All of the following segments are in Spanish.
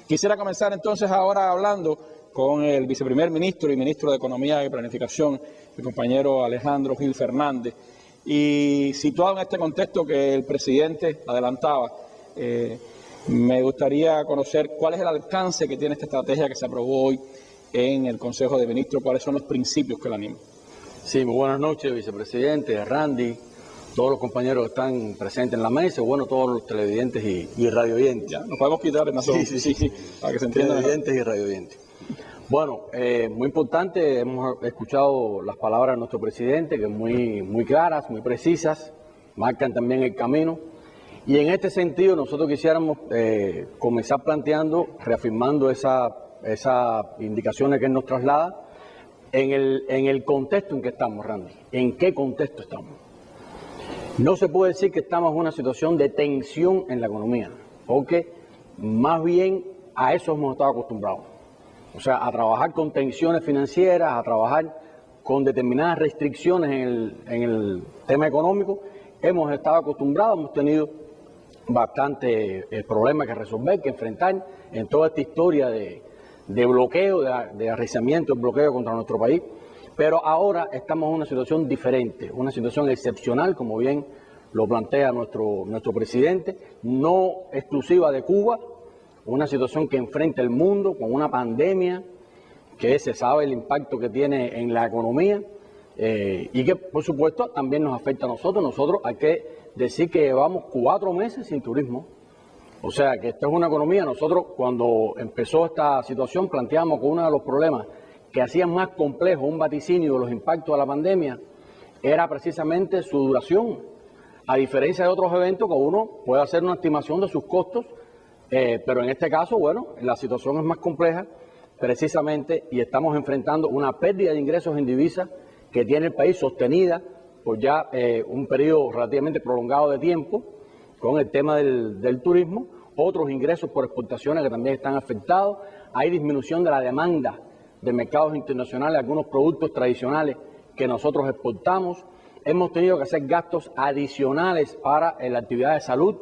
Quisiera comenzar entonces ahora hablando con el viceprimer ministro y ministro de Economía y Planificación, mi compañero Alejandro Gil Fernández, y situado en este contexto que el presidente adelantaba, me gustaría conocer cuál es el alcance que tiene esta estrategia que se aprobó hoy en el Consejo de Ministros, cuáles son los principios que la animan. Sí, muy buenas noches, vicepresidente, Randy, todos los compañeros que están presentes en la mesa, bueno, todos los televidentes y radioyentes. Ya, nos podemos quitar en sí, para que se entienda. Televidentes y radioyentes. Bueno, muy importante, hemos escuchado las palabras de nuestro presidente, que muy claras, muy precisas, marcan también el camino. Y en este sentido nosotros quisiéramos comenzar planteando, reafirmando esas indicaciones que él nos traslada, en el contexto en que estamos, Randy. ¿En qué contexto estamos? No se puede decir que estamos en una situación de tensión en la economía, porque más bien a eso hemos estado acostumbrados. O sea, a trabajar con tensiones financieras, a trabajar con determinadas restricciones en el tema económico, hemos estado acostumbrados, hemos tenido bastantes problemas que resolver, que enfrentar en toda esta historia de bloqueo, de arreciamiento, de bloqueo contra nuestro país. Pero ahora estamos en una situación diferente, una situación excepcional, como bien lo plantea nuestro presidente, no exclusiva de Cuba, una situación que enfrenta el mundo con una pandemia que se sabe el impacto que tiene en la economía y que, por supuesto, también nos afecta a nosotros. Nosotros hay que decir que llevamos 4 meses sin turismo. O sea, que esto es una economía. Nosotros, cuando empezó esta situación, planteamos que uno de los problemas que hacían más complejo un vaticinio de los impactos de la pandemia era precisamente su duración. A diferencia de otros eventos que uno puede hacer una estimación de sus costos, pero en este caso, bueno, la situación es más compleja precisamente y estamos enfrentando una pérdida de ingresos en divisas que tiene el país sostenida por ya un periodo relativamente prolongado de tiempo con el tema del turismo, otros ingresos por exportaciones que también están afectados, hay disminución de la demanda de mercados internacionales, de algunos productos tradicionales que nosotros exportamos, hemos tenido que hacer gastos adicionales para la actividad de salud,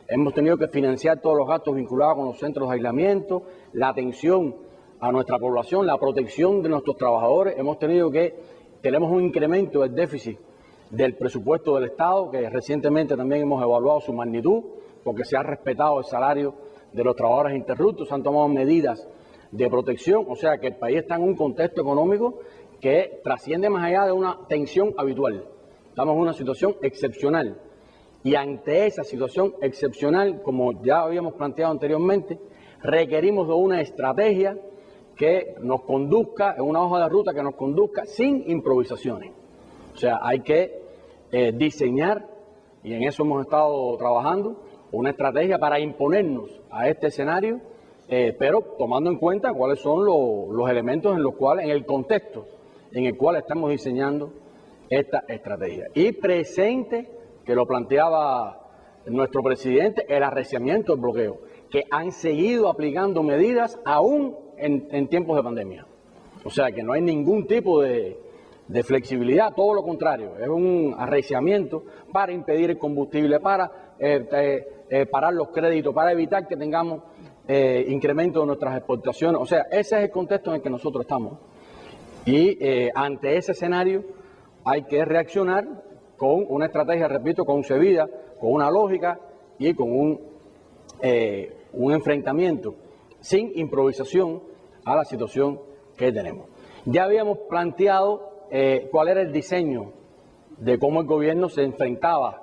hemos tenido que financiar todos los gastos vinculados con los centros de aislamiento, la atención a nuestra población, la protección de nuestros trabajadores, tenemos un incremento del déficit del presupuesto del Estado, que recientemente también hemos evaluado su magnitud, porque se ha respetado el salario de los trabajadores interruptos, se han tomado medidas de protección, o sea que el país está en un contexto económico que trasciende más allá de una tensión habitual. Estamos en una situación excepcional y ante esa situación excepcional, como ya habíamos planteado anteriormente, requerimos de una estrategia que nos conduzca, en una hoja de ruta que nos conduzca sin improvisaciones. O sea, hay que diseñar, y en eso hemos estado trabajando, una estrategia para imponernos a este escenario, pero tomando en cuenta cuáles son los elementos en los cuales, en el contexto en el cual estamos diseñando esta estrategia. Y presente, que lo planteaba nuestro presidente, el arreciamiento del bloqueo, que han seguido aplicando medidas aún en tiempos de pandemia. O sea, que no hay ningún tipo de flexibilidad, todo lo contrario, es un arreciamiento para impedir el combustible, para parar los créditos, para evitar que tengamos incremento de nuestras exportaciones. O sea, ese es el contexto en el que nosotros estamos. Y ante ese escenario hay que reaccionar con una estrategia, repito, concebida, con una lógica y con un enfrentamiento sin improvisación a la situación que tenemos. Ya habíamos planteado cuál era el diseño de cómo el gobierno se enfrentaba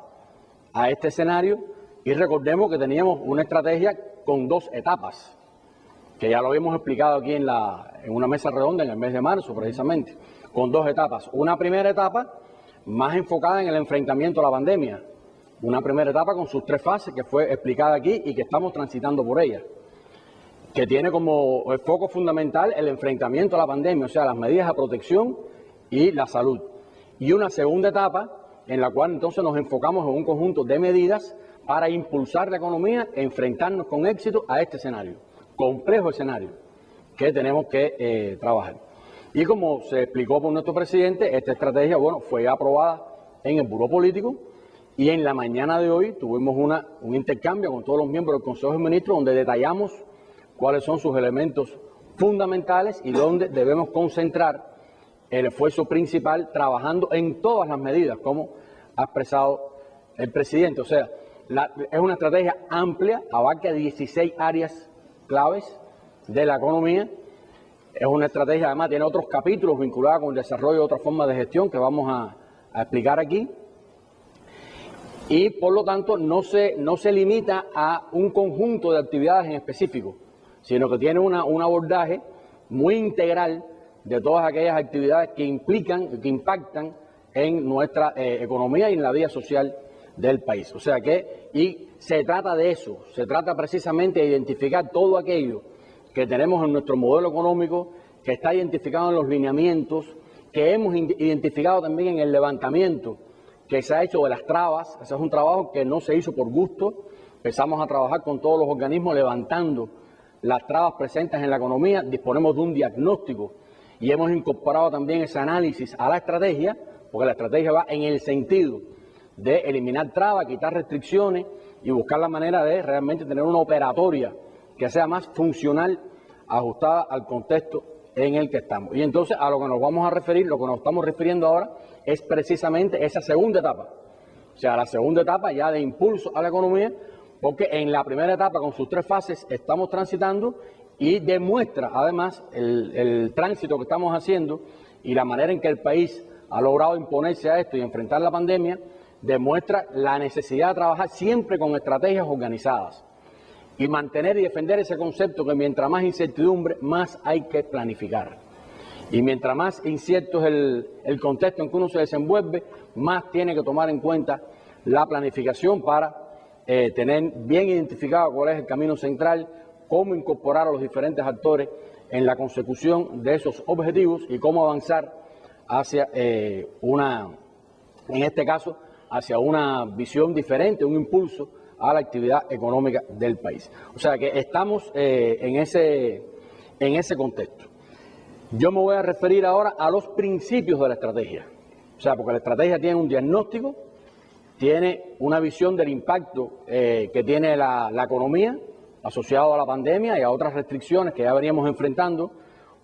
a este escenario y recordemos que teníamos una estrategia con 2 etapas, que ya lo habíamos explicado aquí en una mesa redonda en el mes de marzo precisamente, con 2 etapas. Una primera etapa más enfocada en el enfrentamiento a la pandemia, una primera etapa con sus 3 fases que fue explicada aquí y que estamos transitando por ella, que tiene como el foco fundamental el enfrentamiento a la pandemia, o sea, las medidas de protección y la salud. Y una segunda etapa en la cual entonces nos enfocamos en un conjunto de medidas para impulsar la economía e enfrentarnos con éxito a este escenario, complejo escenario que tenemos que trabajar. Y como se explicó por nuestro presidente, esta estrategia, bueno, fue aprobada en el Buró Político y en la mañana de hoy tuvimos un intercambio con todos los miembros del Consejo de Ministros donde detallamos cuáles son sus elementos fundamentales y dónde debemos concentrar el esfuerzo principal trabajando en todas las medidas, como ha expresado el presidente. O sea, es una estrategia amplia, abarca 16 áreas claves de la economía. Es una estrategia, además, tiene otros capítulos vinculados con el desarrollo de otras formas de gestión que vamos a explicar aquí. Y, por lo tanto, no se limita a un conjunto de actividades en específico, sino que tiene un abordaje muy integral de todas aquellas actividades que impactan en nuestra economía y en la vida social del país. O sea que, y se trata de eso, se trata precisamente de identificar todo aquello que tenemos en nuestro modelo económico, que está identificado en los lineamientos, que hemos identificado también en el levantamiento que se ha hecho de las trabas. Ese es un trabajo que no se hizo por gusto. Empezamos a trabajar con todos los organismos levantando las trabas presentes en la economía, disponemos de un diagnóstico y hemos incorporado también ese análisis a la estrategia, porque la estrategia va en el sentido de eliminar trabas, quitar restricciones y buscar la manera de realmente tener una operatoria que sea más funcional, ajustada al contexto en el que estamos. Y entonces a lo que nos vamos a referir, lo que nos estamos refiriendo ahora, es precisamente esa segunda etapa. O sea, la segunda etapa ya de impulso a la economía, porque en la primera etapa, con sus 3 fases, estamos transitando y demuestra además el tránsito que estamos haciendo y la manera en que el país ha logrado imponerse a esto y enfrentar la pandemia, demuestra la necesidad de trabajar siempre con estrategias organizadas y mantener y defender ese concepto que mientras más incertidumbre, más hay que planificar. Y mientras más incierto es el contexto en que uno se desenvuelve, más tiene que tomar en cuenta la planificación para tener bien identificado cuál es el camino central, cómo incorporar a los diferentes actores en la consecución de esos objetivos y cómo avanzar hacia en este caso, hacia una visión diferente, un impulso a la actividad económica del país. O sea que estamos en ese contexto. Yo me voy a referir ahora a los principios de la estrategia. O sea, porque la estrategia tiene un diagnóstico, tiene una visión del impacto que tiene la economía asociado a la pandemia y a otras restricciones que ya veníamos enfrentando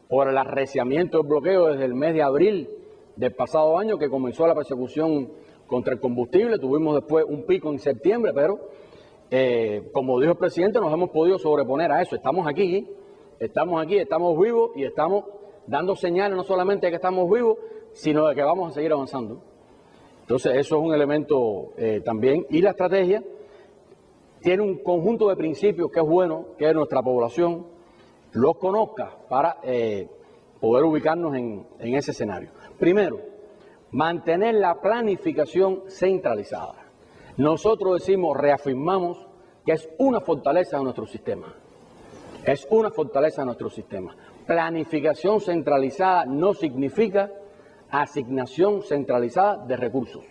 por el arreciamiento del bloqueo desde el mes de abril del pasado año, que comenzó la persecución contra el combustible. Tuvimos después un pico en septiembre, pero como dijo el presidente, nos hemos podido sobreponer a eso. Estamos aquí, estamos vivos y estamos dando señales no solamente de que estamos vivos, sino de que vamos a seguir avanzando. Entonces, eso es un elemento también. Y la estrategia tiene un conjunto de principios que es bueno que nuestra población los conozca para poder ubicarnos en ese escenario. Primero, mantener la planificación centralizada. Nosotros reafirmamos que es una fortaleza de nuestro sistema. Es una fortaleza de nuestro sistema. Planificación centralizada no significa asignación centralizada de recursos.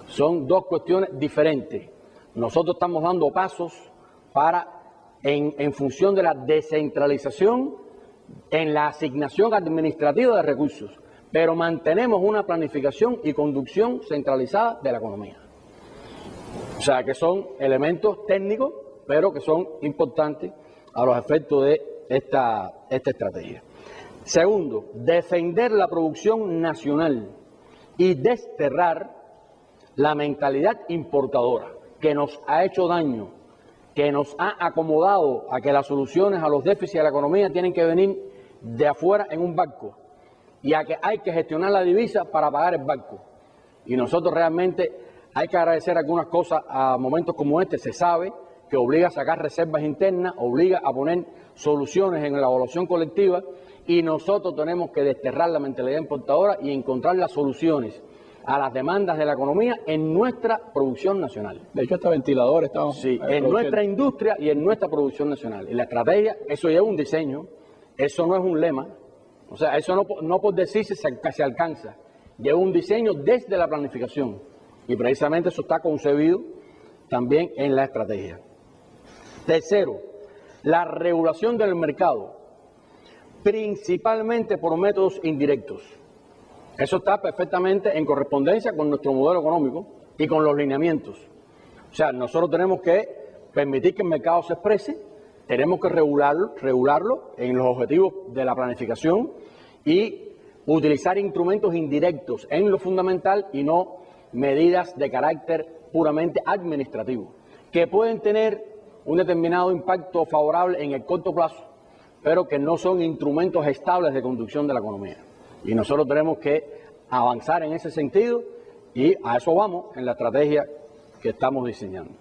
Son dos cuestiones diferentes. Nosotros estamos dando pasos para, en función de la descentralización, en la asignación administrativa de recursos, pero mantenemos una planificación y conducción centralizada de la economía. O sea, que son elementos técnicos, pero que son importantes a los efectos de esta estrategia. Segundo, defender la producción nacional y desterrar la mentalidad importadora que nos ha hecho daño, que nos ha acomodado a que las soluciones a los déficits de la economía tienen que venir de afuera en un barco y a que hay que gestionar la divisa para pagar el barco. Y nosotros realmente hay que agradecer algunas cosas a momentos como este. Se sabe que obliga a sacar reservas internas, obliga a poner soluciones en la evaluación colectiva y nosotros tenemos que desterrar la mentalidad importadora y encontrar las soluciones a las demandas de la economía en nuestra producción nacional. De hecho, hasta ventiladores estamos... Sí, en nuestra industria y en nuestra producción nacional. Y la estrategia, eso lleva un diseño, eso no es un lema, o sea, eso no por decirse se alcanza, lleva un diseño desde la planificación y precisamente eso está concebido también en la estrategia. Tercero, la regulación del mercado, principalmente por métodos indirectos. Eso está perfectamente en correspondencia con nuestro modelo económico y con los lineamientos. O sea, nosotros tenemos que permitir que el mercado se exprese, tenemos que regularlo en los objetivos de la planificación y utilizar instrumentos indirectos en lo fundamental y no medidas de carácter puramente administrativo, que pueden tener un determinado impacto favorable en el corto plazo, pero que no son instrumentos estables de conducción de la economía. Y nosotros tenemos que avanzar en ese sentido y a eso vamos en la estrategia que estamos diseñando.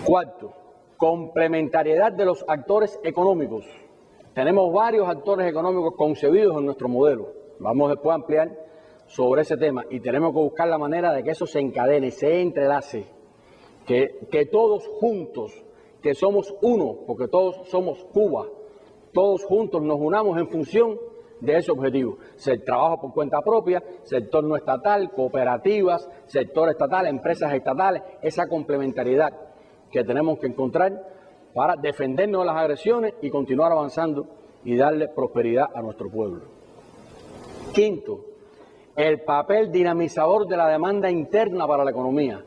Cuarto, complementariedad de los actores económicos. Tenemos varios actores económicos concebidos en nuestro modelo. Vamos después a ampliar sobre ese tema y tenemos que buscar la manera de que eso se encadene, se entrelace, que todos juntos, que somos uno, porque todos somos Cuba, todos juntos nos unamos en función de ese objetivo. Trabajo por cuenta propia, sector no estatal, cooperativas, sector estatal, empresas estatales, esa complementariedad que tenemos que encontrar para defendernos de las agresiones y continuar avanzando y darle prosperidad a nuestro pueblo. Quinto, el papel dinamizador de la demanda interna para la economía.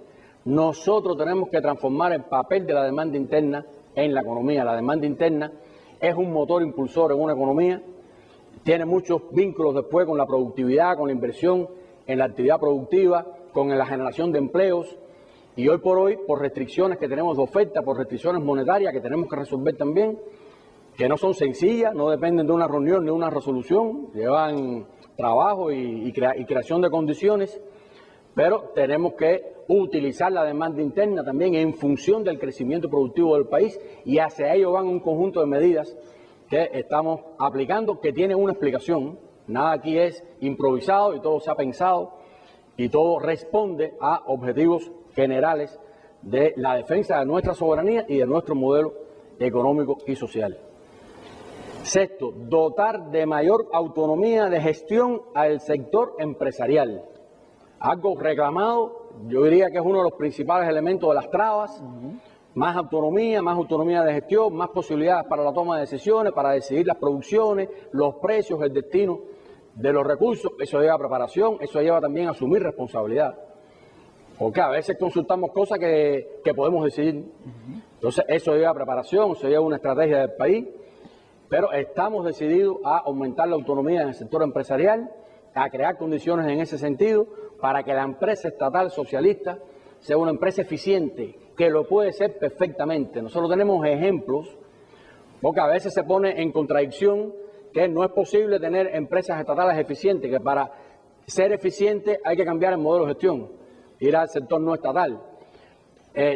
Nosotros tenemos que transformar el papel de la demanda interna en la economía. La demanda interna es un motor impulsor en una economía, tiene muchos vínculos después con la productividad, con la inversión en la actividad productiva, con la generación de empleos. Y hoy por hoy, por restricciones que tenemos de oferta, por restricciones monetarias que tenemos que resolver también, que no son sencillas, no dependen de una reunión ni de una resolución, llevan trabajo y creación de condiciones, pero tenemos que utilizar la demanda interna también en función del crecimiento productivo del país y hacia ello van un conjunto de medidas que estamos aplicando que tienen una explicación. Nada aquí es improvisado y todo se ha pensado y todo responde a objetivos generales de la defensa de nuestra soberanía y de nuestro modelo económico y social. Sexto, dotar de mayor autonomía de gestión al sector empresarial. Algo reclamado, yo diría que es uno de los principales elementos de las trabas, más autonomía de gestión, más posibilidades para la toma de decisiones, para decidir las producciones, los precios, el destino de los recursos. Eso lleva a preparación, eso lleva también a asumir responsabilidad. Porque a veces consultamos cosas que podemos decidir. Entonces, eso lleva a preparación, eso lleva a una estrategia del país, pero estamos decididos a aumentar la autonomía en el sector empresarial, a crear condiciones en ese sentido para que la empresa estatal socialista sea una empresa eficiente, que lo puede ser perfectamente. Nosotros tenemos ejemplos, porque a veces se pone en contradicción que no es posible tener empresas estatales eficientes, que para ser eficiente hay que cambiar el modelo de gestión, ir al sector no estatal.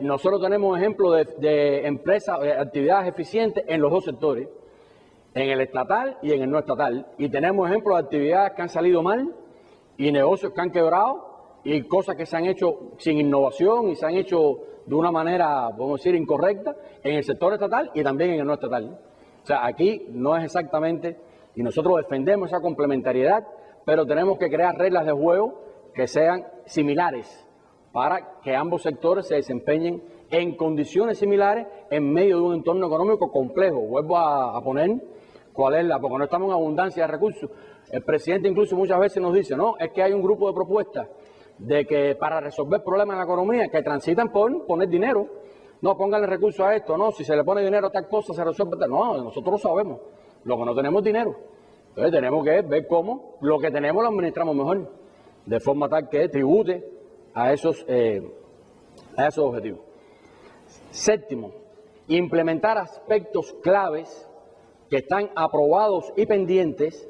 Nosotros tenemos ejemplos de empresas, de actividades eficientes en los dos sectores, en el estatal y en el no estatal, y tenemos ejemplos de actividades que han salido mal y negocios que han quebrado y cosas que se han hecho sin innovación y se han hecho de una manera, podemos decir, incorrecta en el sector estatal y también en el no estatal. O sea, aquí no es exactamente, y nosotros defendemos esa complementariedad, pero tenemos que crear reglas de juego que sean similares para que ambos sectores se desempeñen en condiciones similares en medio de un entorno económico complejo. Vuelvo a poner cuál es porque no estamos en abundancia de recursos. El presidente incluso muchas veces nos dice, no, es que hay un grupo de propuestas de que para resolver problemas en la economía que transitan por poner dinero. No, pónganle recursos a esto, no, si se le pone dinero a tal cosa se resuelve tal. No, nosotros lo sabemos, lo que no tenemos dinero. Entonces tenemos que ver cómo lo que tenemos lo administramos mejor, de forma tal que tribute a esos objetivos. Séptimo, implementar aspectos claves que están aprobados y pendientes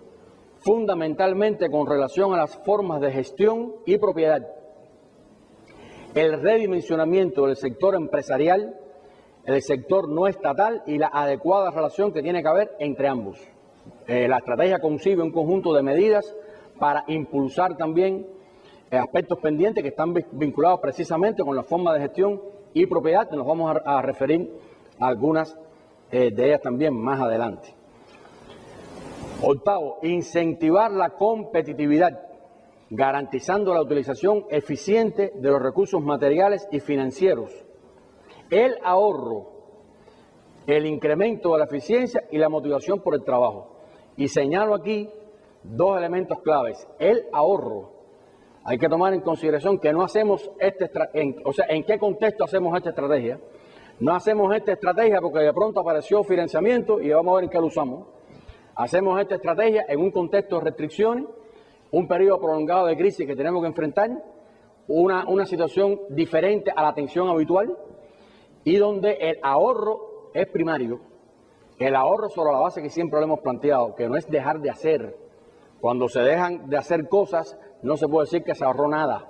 fundamentalmente con relación a las formas de gestión y propiedad, el redimensionamiento del sector empresarial, el sector no estatal y la adecuada relación que tiene que haber entre ambos. La estrategia concibe un conjunto de medidas para impulsar también aspectos pendientes que están vinculados precisamente con la forma de gestión y propiedad, que nos vamos a referir a algunas de ellas también más adelante. Octavo, incentivar la competitividad, garantizando la utilización eficiente de los recursos materiales y financieros, el ahorro, el incremento de la eficiencia y la motivación por el trabajo. Y señalo aquí dos elementos claves. El ahorro. Hay que tomar en consideración que no hacemos ¿en qué contexto hacemos esta estrategia? No hacemos esta estrategia porque de pronto apareció financiamiento y vamos a ver en qué lo usamos. Hacemos esta estrategia en un contexto de restricciones, un periodo prolongado de crisis que tenemos que enfrentar, una situación diferente a la tensión habitual y donde el ahorro es primario. El ahorro sobre la base que siempre lo hemos planteado, que no es dejar de hacer. Cuando se dejan de hacer cosas, no se puede decir que se ahorró nada.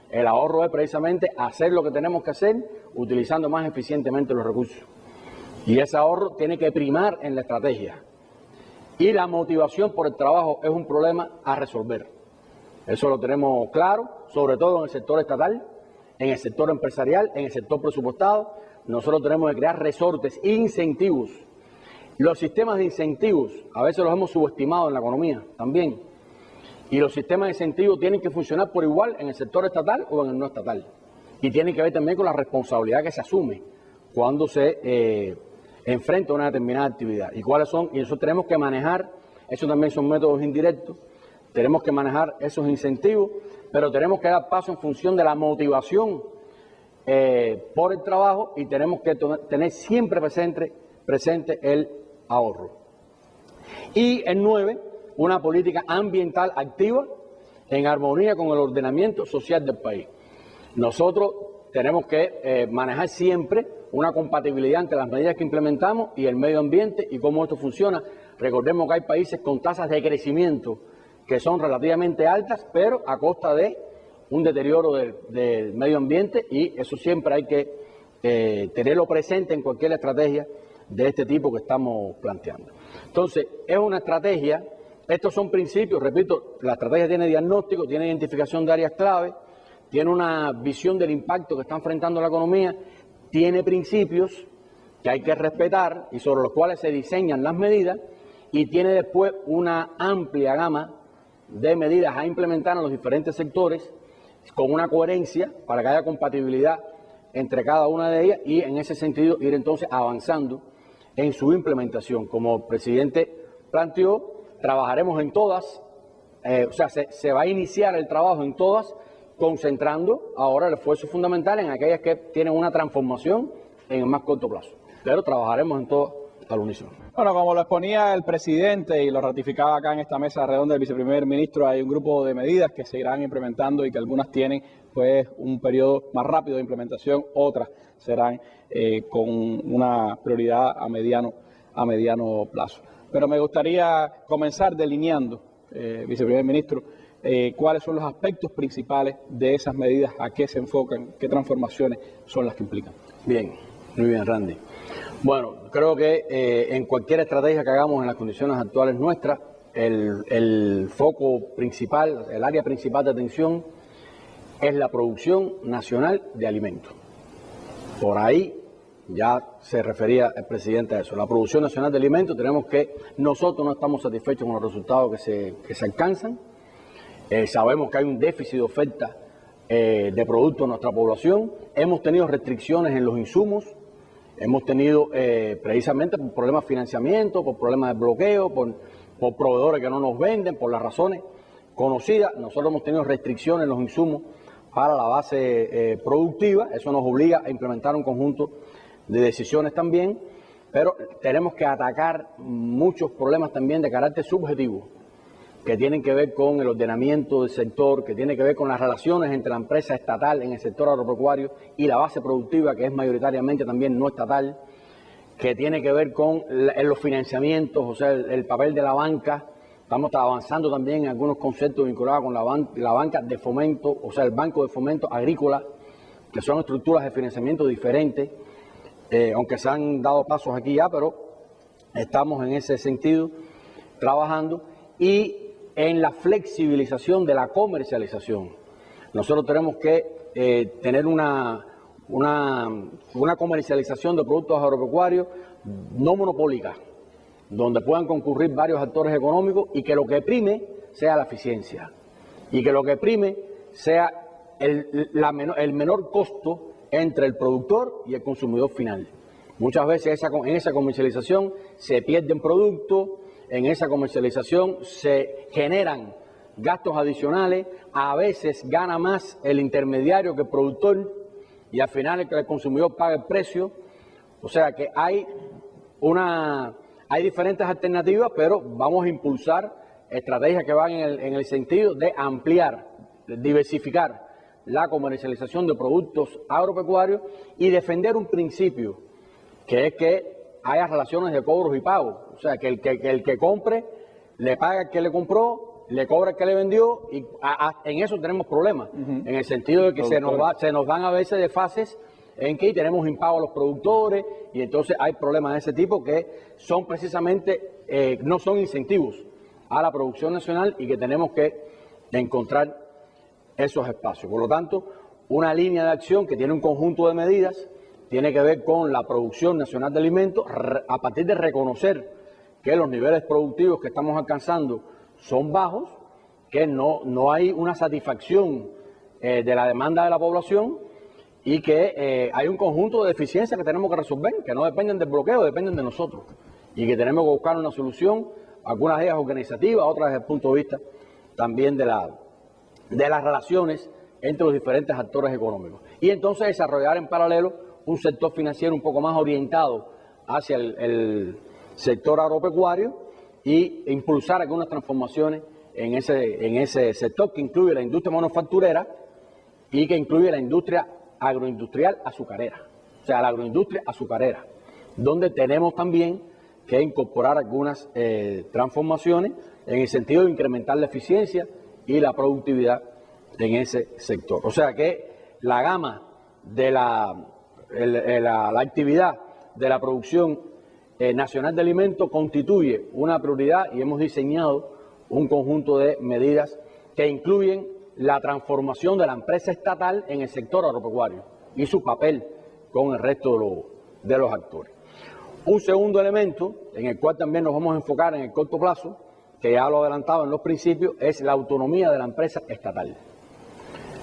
El ahorro es precisamente hacer lo que tenemos que hacer, utilizando más eficientemente los recursos. Y ese ahorro tiene que primar en la estrategia. Y la motivación por el trabajo es un problema a resolver. Eso lo tenemos claro, sobre todo en el sector estatal, en el sector empresarial, en el sector presupuestado. Nosotros tenemos que crear resortes, incentivos. Los sistemas de incentivos, a veces los hemos subestimado en la economía también. Y los sistemas de incentivos tienen que funcionar por igual en el sector estatal o en el no estatal. Y tienen que ver también con la responsabilidad que se asume cuando se enfrenta a una determinada actividad. ¿Y cuáles son? Y eso tenemos que manejar, eso también son métodos indirectos, tenemos que manejar esos incentivos, pero tenemos que dar paso en función de la motivación por el trabajo y tenemos que tener siempre presente el ahorro. Y el 9, una política ambiental activa en armonía con el ordenamiento social del país. Nosotros tenemos que manejar siempre una compatibilidad entre las medidas que implementamos y el medio ambiente y cómo esto funciona. Recordemos que hay países con tasas de crecimiento que son relativamente altas, pero a costa de un deterioro del medio ambiente y eso siempre hay que tenerlo presente en cualquier estrategia de este tipo que estamos planteando. Entonces, es una estrategia, estos son principios, repito, la estrategia tiene diagnóstico, tiene identificación de áreas clave, tiene una visión del impacto que está enfrentando la economía, tiene principios que hay que respetar y sobre los cuales se diseñan las medidas y tiene después una amplia gama de medidas a implementar en los diferentes sectores con una coherencia para que haya compatibilidad entre cada una de ellas y en ese sentido ir entonces avanzando en su implementación. Como el presidente planteó, trabajaremos en todas, se va a iniciar el trabajo en todas, concentrando ahora el esfuerzo fundamental en aquellas que tienen una transformación en el más corto plazo. Pero trabajaremos en todas al unísono. Bueno, como lo exponía el presidente y lo ratificaba acá en esta mesa redonda del viceprimer ministro, hay un grupo de medidas que se irán implementando y que algunas tienen pues un periodo más rápido de implementación, otras serán con una prioridad a mediano plazo. Pero me gustaría comenzar delineando, viceprimer ministro, cuáles son los aspectos principales de esas medidas, a qué se enfocan, qué transformaciones son las que implican. Bien, muy bien, Randy. Bueno, creo que en cualquier estrategia que hagamos en las condiciones actuales nuestras, el foco principal, el área principal de atención es la producción nacional de alimentos. Por ahí ya se refería el presidente a eso. La producción nacional de alimentos, nosotros no estamos satisfechos con los resultados que se alcanzan. Sabemos que hay un déficit de oferta de productos en nuestra población. Hemos tenido restricciones en los insumos. Hemos tenido precisamente por problemas de financiamiento, por problemas de bloqueo, por proveedores que no nos venden, por las razones conocidas. Nosotros hemos tenido restricciones en los insumos para la base productiva. Eso nos obliga a implementar un conjunto de decisiones también, pero tenemos que atacar muchos problemas también de carácter subjetivo, que tienen que ver con el ordenamiento del sector, que tiene que ver con las relaciones entre la empresa estatal en el sector agropecuario y la base productiva, que es mayoritariamente también no estatal, que tiene que ver con los financiamientos, o sea, el papel de la banca. Estamos avanzando también en algunos conceptos vinculados con la banca de fomento, o sea, el Banco de Fomento Agrícola, que son estructuras de financiamiento diferentes, aunque se han dado pasos aquí ya, pero estamos en ese sentido trabajando. Y en la flexibilización de la comercialización. Nosotros tenemos que tener una comercialización de productos agropecuarios no monopólica, donde puedan concurrir varios actores económicos y que lo que prime sea la eficiencia y que lo que prime sea el menor costo entre el productor y el consumidor final. Muchas veces en esa comercialización se pierden productos, en esa comercialización se generan gastos adicionales, a veces gana más el intermediario que el productor y al final el consumidor paga el precio O sea que hay diferentes alternativas, pero vamos a impulsar estrategias que van en el sentido de ampliar, de diversificar la comercialización de productos agropecuarios y defender un principio, que es que haya relaciones de cobros y pagos. O sea, que el que compre le paga al que le compró, le cobra al que le vendió, y en eso tenemos problemas, en el sentido de que se nos dan a veces desfases en que tenemos impago a los productores, y entonces hay problemas de ese tipo que son precisamente, no son incentivos a la producción nacional, y que tenemos que encontrar esos espacios. Por lo tanto, una línea de acción que tiene un conjunto de medidas tiene que ver con la producción nacional de alimentos, a partir de reconocer que los niveles productivos que estamos alcanzando son bajos, que no hay una satisfacción de la demanda de la población, y que hay un conjunto de deficiencias que tenemos que resolver, que no dependen del bloqueo, dependen de nosotros, y que tenemos que buscar una solución, algunas de ellas organizativas, otras desde el punto de vista también de las relaciones entre los diferentes actores económicos. Y entonces desarrollar en paralelo un sector financiero un poco más orientado hacia el sector agropecuario, y impulsar algunas transformaciones en ese sector, que incluye la industria manufacturera y que incluye la industria agroindustrial azucarera, o sea, la agroindustria azucarera, donde tenemos también que incorporar algunas transformaciones en el sentido de incrementar la eficiencia y la productividad en ese sector. O sea que la gama de la actividad de la producción nacional de alimentos constituye una prioridad, y hemos diseñado un conjunto de medidas que incluyen la transformación de la empresa estatal en el sector agropecuario y su papel con el resto de los actores. Un segundo elemento en el cual también nos vamos a enfocar en el corto plazo, que ya lo adelantaba en los principios, es la autonomía de la empresa estatal.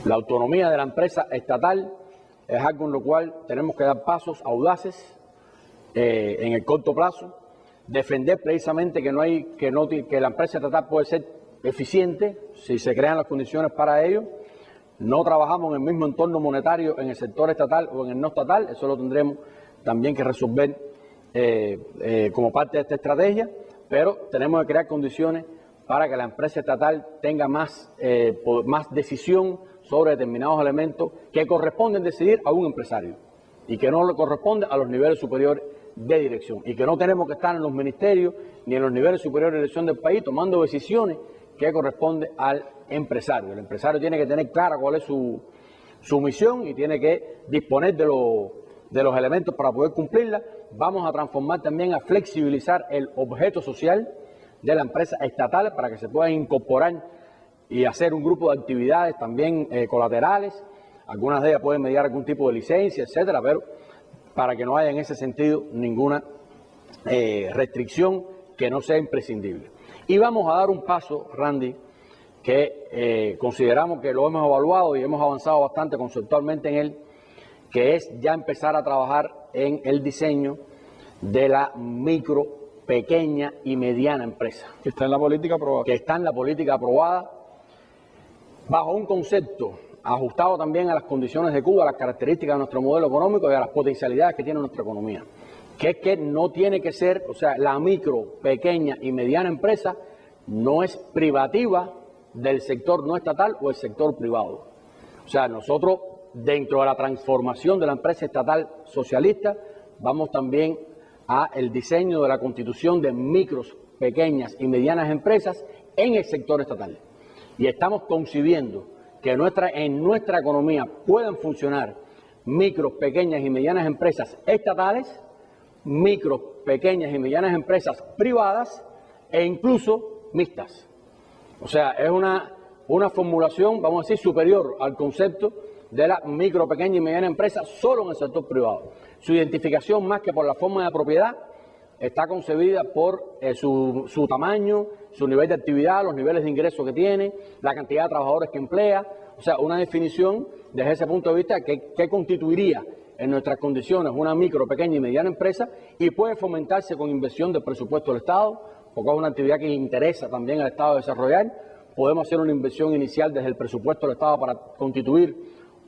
La autonomía de la empresa estatal es algo en lo cual tenemos que dar pasos audaces en el corto plazo, defender precisamente que la empresa estatal puede ser eficiente si se crean las condiciones para ello. No trabajamos en el mismo entorno monetario en el sector estatal o en el no estatal, eso lo tendremos también que resolver como parte de esta estrategia, pero tenemos que crear condiciones para que la empresa estatal tenga más decisión sobre determinados elementos que corresponden decidir a un empresario y que no le corresponde a los niveles superiores de dirección, y que no tenemos que estar en los ministerios ni en los niveles superiores de dirección del país tomando decisiones que corresponden al empresario. El empresario tiene que tener clara cuál es su misión y tiene que disponer de los elementos para poder cumplirla. Vamos a transformar también, a flexibilizar el objeto social de la empresa estatal para que se puedan incorporar y hacer un grupo de actividades también colaterales. Algunas de ellas pueden mediar algún tipo de licencia, etcétera, pero para que no haya en ese sentido ninguna restricción que no sea imprescindible. Y vamos a dar un paso, Randy, que consideramos que lo hemos evaluado y hemos avanzado bastante conceptualmente en él, que es ya empezar a trabajar en el diseño de la micro, pequeña y mediana empresa. Que está en la política aprobada. Que está en la política aprobada, bajo un concepto ajustado también a las condiciones de Cuba, a las características de nuestro modelo económico y a las potencialidades que tiene nuestra economía. Que es que no tiene que ser, o sea, la micro, pequeña y mediana empresa no es privativa del sector no estatal o el sector privado. O sea, nosotros, dentro de la transformación de la empresa estatal socialista, vamos también a el diseño de la constitución de micros, pequeñas y medianas empresas en el sector estatal. Y estamos concibiendo que en nuestra economía puedan funcionar micros, pequeñas y medianas empresas estatales, micros, pequeñas y medianas empresas privadas e incluso mixtas. O sea, es una formulación, vamos a decir, superior al concepto de la micro, pequeña y mediana empresa solo en el sector privado. Su identificación, más que por la forma de propiedad, está concebida por su tamaño, su nivel de actividad, los niveles de ingresos que tiene, la cantidad de trabajadores que emplea. O sea, una definición desde ese punto de vista que constituiría en nuestras condiciones una micro, pequeña y mediana empresa, y puede fomentarse con inversión del presupuesto del Estado, porque es una actividad que le interesa también al Estado desarrollar. Podemos hacer una inversión inicial desde el presupuesto del Estado para constituir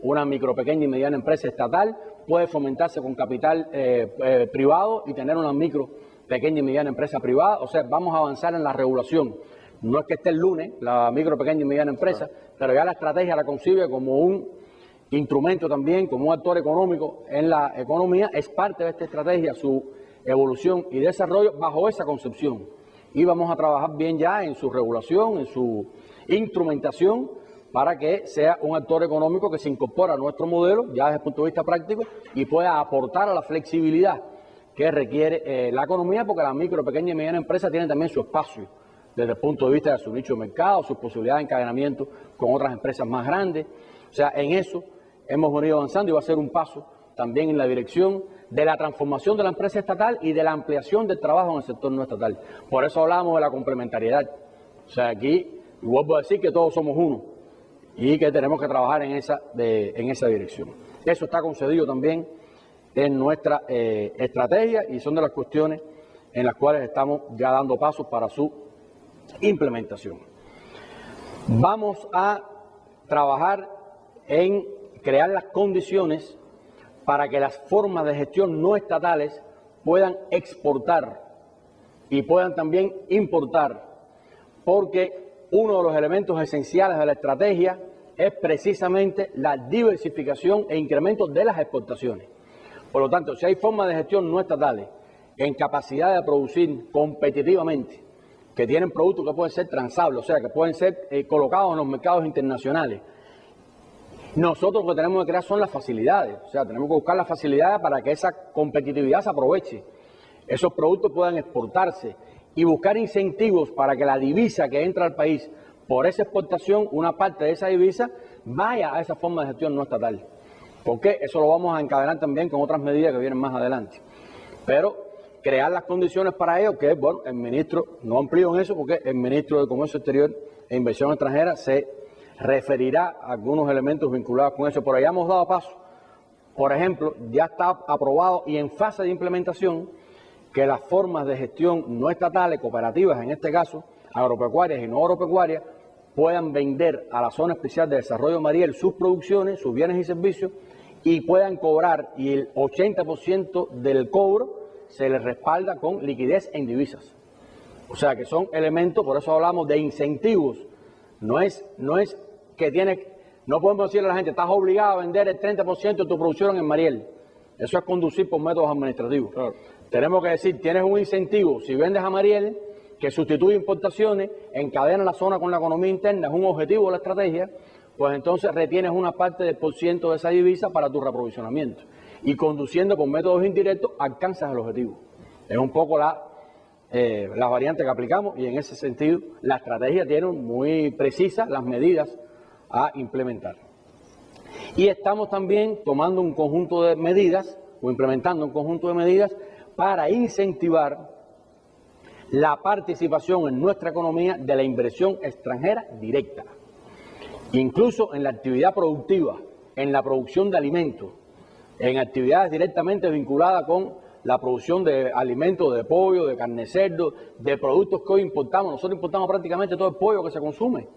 una micro, pequeña y mediana empresa estatal. puede fomentarse con capital privado y tener una micro, pequeña y mediana empresa privada. O sea, vamos a avanzar en la regulación. No es que esté el lunes la micro, pequeña y mediana empresa, pero ya la estrategia la concibe como un instrumento también, como un actor económico en la economía. Es parte de esta estrategia, su evolución y desarrollo bajo esa concepción. Y vamos a trabajar bien ya en su regulación, en su instrumentación, para que sea un actor económico que se incorpora a nuestro modelo, ya desde el punto de vista práctico, y pueda aportar a la flexibilidad que requiere la economía, porque la micro, pequeña y mediana empresa tiene también su espacio desde el punto de vista de su nicho de mercado, sus posibilidades de encadenamiento con otras empresas más grandes. O sea, en eso hemos venido avanzando y va a ser un paso también en la dirección de la transformación de la empresa estatal y de la ampliación del trabajo en el sector no estatal. Por eso hablamos de la complementariedad. O sea, aquí vuelvo a decir que todos somos uno y que tenemos que trabajar en esa dirección. Eso está concedido también en nuestra estrategia y son de las cuestiones en las cuales estamos ya dando pasos para su implementación. Vamos a trabajar en crear las condiciones para que las formas de gestión no estatales puedan exportar y puedan también importar, porque uno de los elementos esenciales de la estrategia es precisamente la diversificación e incremento de las exportaciones. Por lo tanto, si hay formas de gestión no estatales en capacidad de producir competitivamente, que tienen productos que pueden ser transables, o sea, que pueden ser colocados en los mercados internacionales, nosotros lo que tenemos que crear son las facilidades, o sea, tenemos que buscar las facilidades para que esa competitividad se aproveche, esos productos puedan exportarse y buscar incentivos para que la divisa que entra al país por esa exportación, una parte de esa divisa, vaya a esa forma de gestión no estatal. Porque eso lo vamos a encadenar también con otras medidas que vienen más adelante. Pero crear las condiciones para ello, que bueno, el ministro, no amplío en eso porque el ministro de Comercio Exterior e Inversión Extranjera se referirá a algunos elementos vinculados con eso. Por allá hemos dado paso. Por ejemplo, ya está aprobado y en fase de implementación que las formas de gestión no estatales, cooperativas en este caso, agropecuarias y no agropecuarias, puedan vender a la Zona Especial de Desarrollo Mariel sus producciones, sus bienes y servicios y puedan cobrar, y el 80% del cobro se les respalda con liquidez en divisas. O sea que son elementos, por eso hablamos de incentivos. No es que no podemos decirle a la gente, estás obligado a vender el 30% de tu producción en Mariel. Eso es conducir por métodos administrativos. Claro. Tenemos que decir, tienes un incentivo, si vendes a Mariel, que sustituye importaciones, encadena la zona con la economía interna, es un objetivo de la estrategia, pues entonces retienes una parte del % de esa divisa para tu reaprovisionamiento. Y conduciendo por métodos indirectos alcanzas el objetivo. Es un poco la variante que aplicamos y en ese sentido la estrategia tiene muy precisas las medidas a implementar. Y estamos también tomando un conjunto de medidas o implementando un conjunto de medidas para incentivar la participación en nuestra economía de la inversión extranjera directa, incluso en la actividad productiva, en la producción de alimentos, en actividades directamente vinculadas con la producción de alimentos, de pollo, de carne de cerdo, de productos que hoy importamos. Nosotros importamos prácticamente todo el pollo que se consume.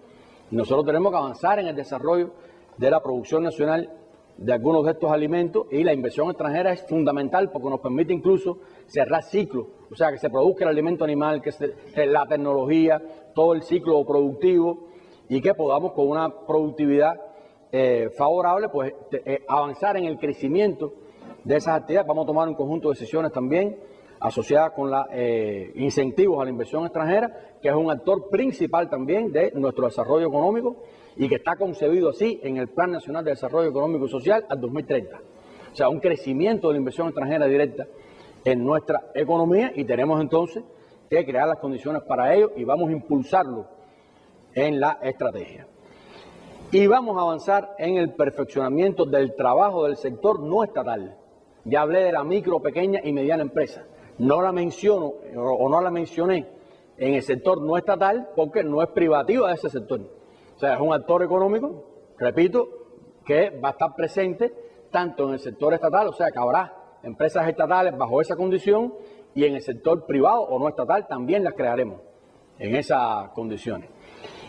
Y nosotros tenemos que avanzar en el desarrollo de la producción nacional de algunos de estos alimentos y la inversión extranjera es fundamental porque nos permite incluso cerrar ciclos, o sea, que se produzca el alimento animal, la tecnología, todo el ciclo productivo y que podamos con una productividad favorable, pues avanzar en el crecimiento de esas actividades. Vamos a tomar un conjunto de decisiones también asociadas con los incentivos a la inversión extranjera, que es un actor principal también de nuestro desarrollo económico y que está concebido así en el Plan Nacional de Desarrollo Económico y Social al 2030. O sea, un crecimiento de la inversión extranjera directa en nuestra economía y tenemos entonces que crear las condiciones para ello y vamos a impulsarlo en la estrategia. Y vamos a avanzar en el perfeccionamiento del trabajo del sector no estatal. Ya hablé de la micro, pequeña y mediana empresa. No la menciono o no la mencioné en el sector no estatal porque no es privativa de ese sector. O sea, es un actor económico, repito, que va a estar presente tanto en el sector estatal, o sea, que habrá empresas estatales bajo esa condición y en el sector privado o no estatal también las crearemos en esas condiciones.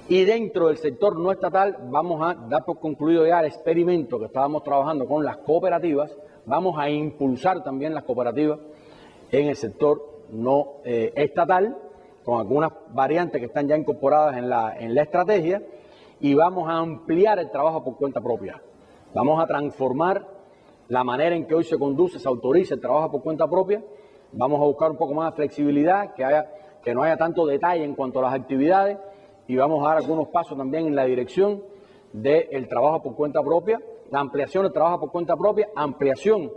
Y dentro del sector no estatal vamos a dar por concluido ya el experimento que estábamos trabajando con las cooperativas vamos a impulsar también las cooperativas en el sector no estatal, con algunas variantes que están ya incorporadas en la estrategia, y vamos a ampliar el trabajo por cuenta propia. Vamos a transformar la manera en que hoy se conduce, se autoriza el trabajo por cuenta propia. Vamos a buscar un poco más de flexibilidad, que no haya tanto detalle en cuanto a las actividades, y vamos a dar algunos pasos también en la dirección del trabajo por cuenta propia, la ampliación del trabajo por cuenta propia, ampliación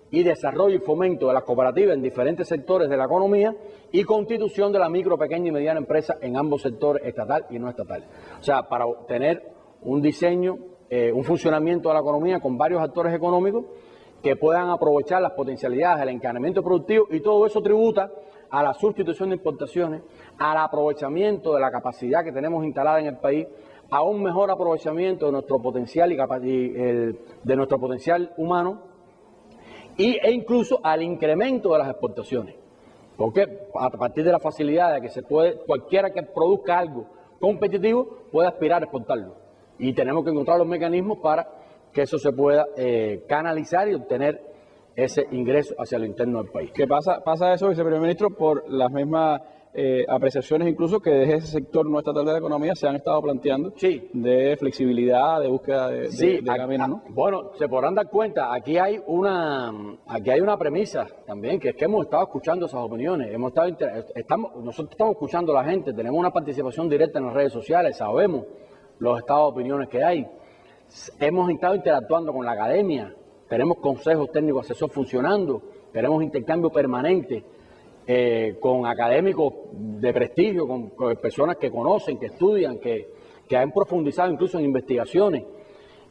y desarrollo y fomento de las cooperativas en diferentes sectores de la economía y constitución de la micro, pequeña y mediana empresa en ambos sectores, estatal y no estatal. O sea, para tener un diseño, un funcionamiento de la economía con varios actores económicos que puedan aprovechar las potencialidades del encadenamiento productivo, y todo eso tributa a la sustitución de importaciones, al aprovechamiento de la capacidad que tenemos instalada en el país, a un mejor aprovechamiento de nuestro potencial de nuestro potencial humano e incluso al incremento de las exportaciones. Porque a partir de la facilidad de que cualquiera que produzca algo competitivo puede aspirar a exportarlo. Y tenemos que encontrar los mecanismos para que eso se pueda canalizar y obtener ese ingreso hacia lo interno del país. ¿Qué pasa eso, viceprimer ministro, por las mismas apreciaciones incluso que desde ese sector no estatal de la economía se han estado planteando, sí, de flexibilidad, de búsqueda de caminos, ¿no? Bueno, se podrán dar cuenta, aquí hay una premisa también, que es que hemos estado escuchando esas opiniones, nosotros estamos escuchando a la gente, tenemos una participación directa en las redes sociales, sabemos los estados de opiniones que hay, hemos estado interactuando con la academia, tenemos consejos técnicos asesores funcionando, tenemos intercambio permanente con académicos de prestigio, con personas que conocen, que estudian, que han profundizado incluso en investigaciones,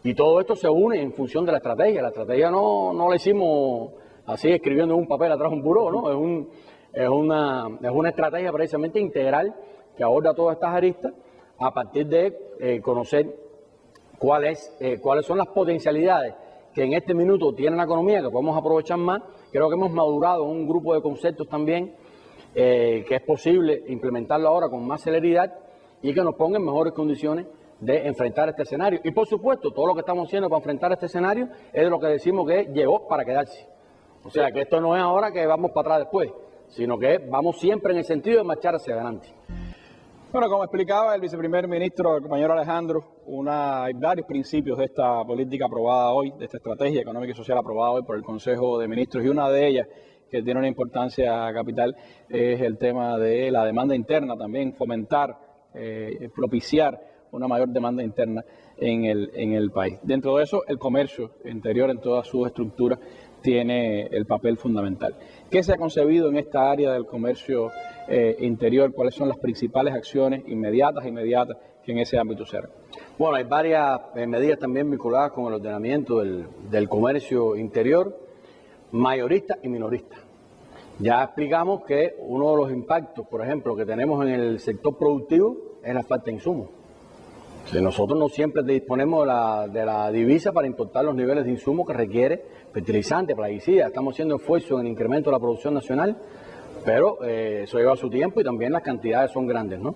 y todo esto se une en función de la estrategia. La estrategia no la hicimos así escribiendo en un papel atrás de un buró, ¿no? Es una estrategia precisamente integral que aborda todas estas aristas a partir de conocer cuáles son las potencialidades que en este minuto tiene la economía, que podemos aprovechar más. Creo que hemos madurado un grupo de conceptos también que es posible implementarlo ahora con más celeridad y que nos ponga en mejores condiciones de enfrentar este escenario. Y por supuesto, todo lo que estamos haciendo para enfrentar este escenario es de lo que decimos que llegó para quedarse. O sea, que esto no es ahora que vamos para atrás después, sino que vamos siempre en el sentido de marchar hacia adelante. Bueno, como explicaba el viceprimer ministro, el compañero Alejandro, hay varios principios de esta política aprobada hoy, de esta estrategia económica y social aprobada hoy por el Consejo de Ministros, y una de ellas que tiene una importancia capital es el tema de la demanda interna también, fomentar, propiciar una mayor demanda interna en el país. Dentro de eso, el comercio interior en todas sus estructuras tiene el papel fundamental. ¿Qué se ha concebido en esta área del comercio interior? ¿Cuáles son las principales acciones inmediatas que en ese ámbito se harán? Bueno, hay varias medidas también vinculadas con el ordenamiento del comercio interior, mayorista y minorista. Ya explicamos que uno de los impactos, por ejemplo, que tenemos en el sector productivo es la falta de insumos. Nosotros no siempre disponemos de la divisa para importar los niveles de insumos que requiere fertilizantes, plaguicidas. Estamos haciendo esfuerzos en el incremento de la producción nacional, pero eso lleva su tiempo y también las cantidades son grandes, ¿no?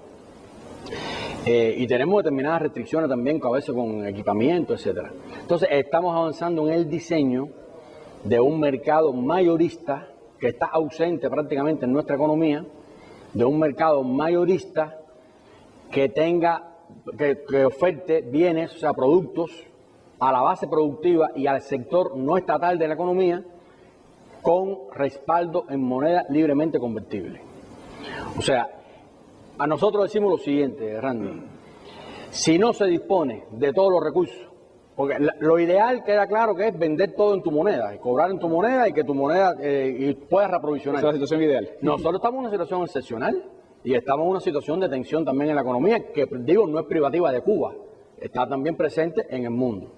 Y tenemos determinadas restricciones también, a veces con equipamiento, etcétera. Entonces, estamos avanzando en el diseño de un mercado mayorista que está ausente prácticamente en nuestra economía, de un mercado mayorista que oferte bienes, o sea, productos a la base productiva y al sector no estatal de la economía con respaldo en moneda libremente convertible. O sea, a nosotros decimos lo siguiente, Randy, si no se dispone de todos los recursos, porque lo ideal queda claro que es vender todo en tu moneda, y cobrar en tu moneda y que tu moneda y puedas reaprovisionar. Esa es la situación ideal. Nosotros estamos en una situación excepcional y estamos en una situación de tensión también en la economía que, digo, no es privativa de Cuba, está también presente en el mundo.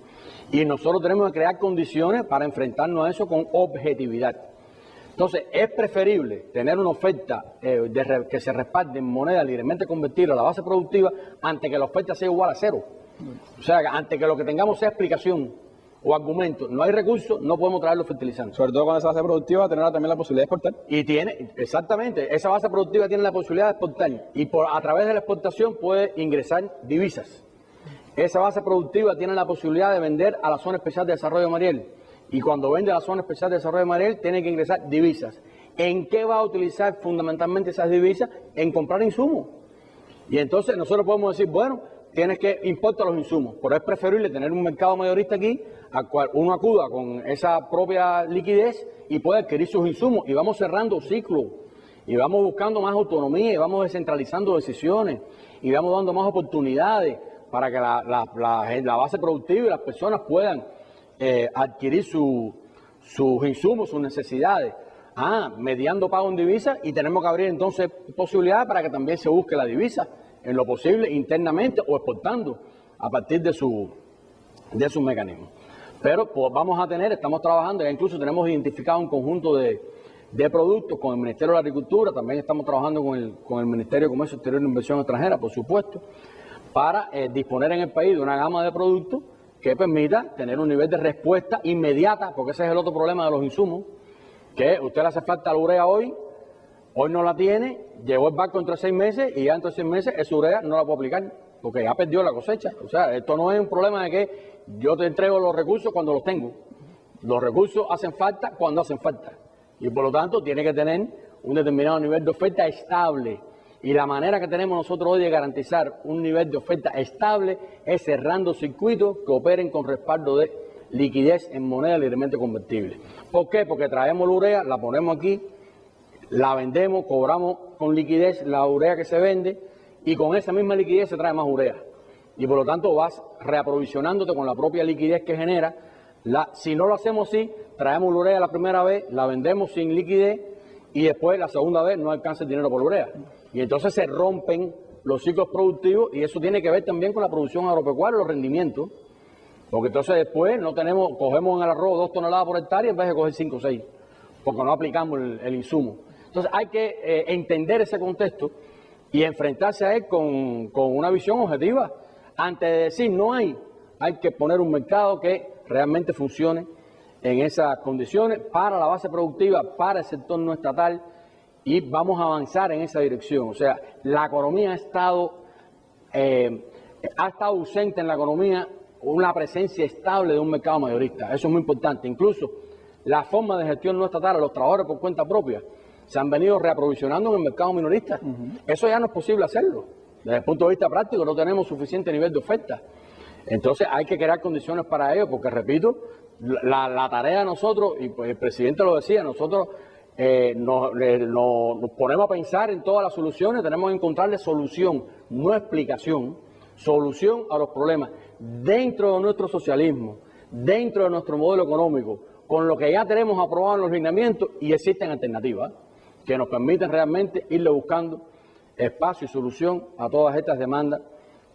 Y nosotros tenemos que crear condiciones para enfrentarnos a eso con objetividad. Entonces, es preferible tener una oferta que se respalde en moneda libremente convertible a la base productiva antes que la oferta sea igual a cero. O sea, antes que lo que tengamos sea explicación o argumento. No hay recursos, no podemos traer los fertilizantes. Sobre todo cuando esa base productiva tendrá también la posibilidad de exportar. Y tiene, exactamente, esa base productiva tiene la posibilidad de exportar. Y a través de la exportación puede ingresar divisas. Esa base productiva tiene la posibilidad de vender a la Zona Especial de Desarrollo Mariel, y cuando vende la zona especial de desarrollo de Mariel tiene que ingresar divisas. ¿En qué va a utilizar fundamentalmente esas divisas? En comprar insumos. Y entonces nosotros podemos decir, bueno, tienes que importar los insumos, pero es preferible tener un mercado mayorista aquí, al cual uno acuda con esa propia liquidez y puede adquirir sus insumos, y vamos cerrando ciclos, y vamos buscando más autonomía, y vamos descentralizando decisiones, y vamos dando más oportunidades para que la base productiva y las personas puedan adquirir sus insumos, sus necesidades, mediando pago en divisa, y tenemos que abrir entonces posibilidades para que también se busque la divisa en lo posible internamente o exportando a partir de sus mecanismos. Pero pues, estamos trabajando, ya incluso tenemos identificado un conjunto de productos con el Ministerio de la Agricultura, también estamos trabajando con el Ministerio de Comercio Exterior e Inversión Extranjera, por supuesto, para disponer en el país de una gama de productos que permita tener un nivel de respuesta inmediata, porque ese es el otro problema de los insumos, que usted le hace falta la urea hoy no la tiene, llegó el barco entre 6 meses y ya entre 6 meses esa urea no la puedo aplicar, porque ya perdió la cosecha. O sea, esto no es un problema de que yo te entrego los recursos cuando los tengo. Los recursos hacen falta cuando hacen falta. Y por lo tanto tiene que tener un determinado nivel de oferta estable. Y la manera que tenemos nosotros hoy de garantizar un nivel de oferta estable es cerrando circuitos que operen con respaldo de liquidez en moneda libremente convertible. ¿Por qué? Porque traemos la urea, la ponemos aquí, la vendemos, cobramos con liquidez la urea que se vende y con esa misma liquidez se trae más urea. Y por lo tanto vas reaprovisionándote con la propia liquidez que genera. Si no lo hacemos así, traemos la urea la primera vez, la vendemos sin liquidez y después la segunda vez no alcanza el dinero por la urea. Y entonces se rompen los ciclos productivos y eso tiene que ver también con la producción agropecuaria, los rendimientos. Porque entonces después cogemos en el arroz 2 toneladas por hectárea en vez de coger 5 o 6, porque no aplicamos el insumo. Entonces hay que entender ese contexto y enfrentarse a él con una visión objetiva. Antes de decir no hay que poner un mercado que realmente funcione en esas condiciones para la base productiva, para el sector no estatal, y vamos a avanzar en esa dirección. O sea, la economía ha estado ausente en la economía una presencia estable de un mercado mayorista. Eso es muy importante. Incluso la forma de gestión no estatal, los trabajadores por cuenta propia, se han venido reaprovisionando en el mercado minorista. Eso ya no es posible hacerlo. Desde el punto de vista práctico no tenemos suficiente nivel de oferta. Entonces hay que crear condiciones para ello, porque repito, la tarea de nosotros, y pues el presidente lo decía, nosotros nos ponemos a pensar en todas las soluciones, tenemos que encontrarle solución, no explicación, solución a los problemas dentro de nuestro socialismo, dentro de nuestro modelo económico, con lo que ya tenemos aprobado en los lineamientos, y existen alternativas que nos permiten realmente irle buscando espacio y solución a todas estas demandas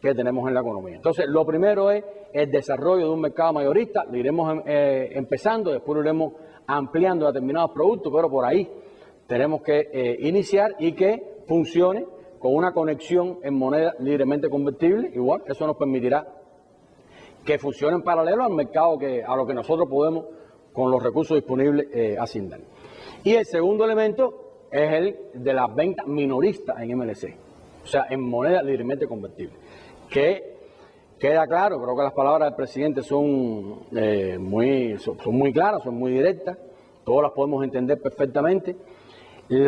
que tenemos en la economía. Entonces, lo primero es el desarrollo de un mercado mayorista, lo iremos empezando, después lo iremos ampliando a determinados productos, pero por ahí tenemos que iniciar y que funcione con una conexión en moneda libremente convertible. Igual, eso nos permitirá que funcione en paralelo al mercado a lo que nosotros podemos, con los recursos disponibles, asignar. Y el segundo elemento es el de las ventas minoristas en MLC, o sea, en moneda libremente convertible. Que queda claro, creo que las palabras del presidente son muy claras, son muy directas, todas las podemos entender perfectamente. El